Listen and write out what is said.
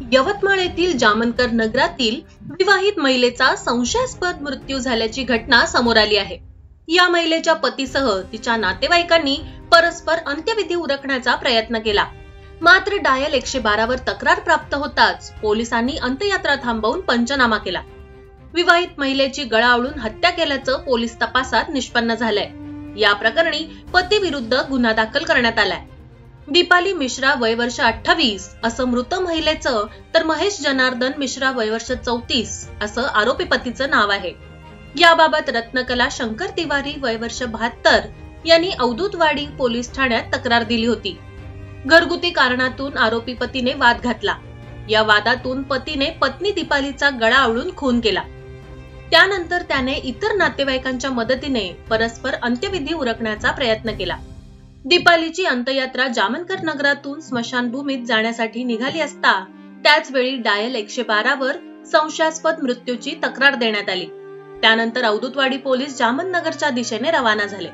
यवतमाळ येथील जामनकर नगरातील विवाहित महिलेचा संशयास्पद मृत्यू झाल्याची घटना समोर आली आहे। या महिलेच्या पतीसह तिच्या नातेवाईकांनी परस्पर अंत्यविधी उरकण्याचा प्रयत्न केला, मात्र डायल 112 वर तक्रार प्राप्त होताच पोलिसांनी अंत्ययात्रा थांबवून पंचनामा केला। विवाहित महिलेची गळा आवळून हत्या केल्याचं पोलीस तपासात निष्पन्न झालंय। या प्रकरणी पती विरुद्ध गुन्हा दाखल करण्यात आलाय। दीपाली मिश्रा वय वर्ष 28 असं मृत महिलेचं, तर महेश जनार्दन मिश्रा वय वर्ष 34 असं आरोपी पतीचं नाव आहे। याबाबत रत्नकला शंकर तिवारी वय वर्ष 72 यांनी अवधूतवाडी पोलीस ठाण्यात तक्रार दिली होती। घरगुती कारणातून आरोपी पतीने वाद घातला। या वादातून पतीने पत्नी दीपालीचा गळा आवळून खून केला। त्यानंतर त्याने इतर नातेवाईकांच्या मदतीने परस्पर अंत्यविधी उरकण्याचा प्रयत्न केला। दीपालीची अंत्ययात्रा जामनकर नगरातून स्मशानभूमीत जाण्यासाठी निघाली असता त्याच वेळी डायल 112 वर संशयास्पद मृत्यूची तक्रार देण्यात आली। त्यानंतर अवधूतवाडी पोलीस जामनगरच्या दिशेने रवाना झाले।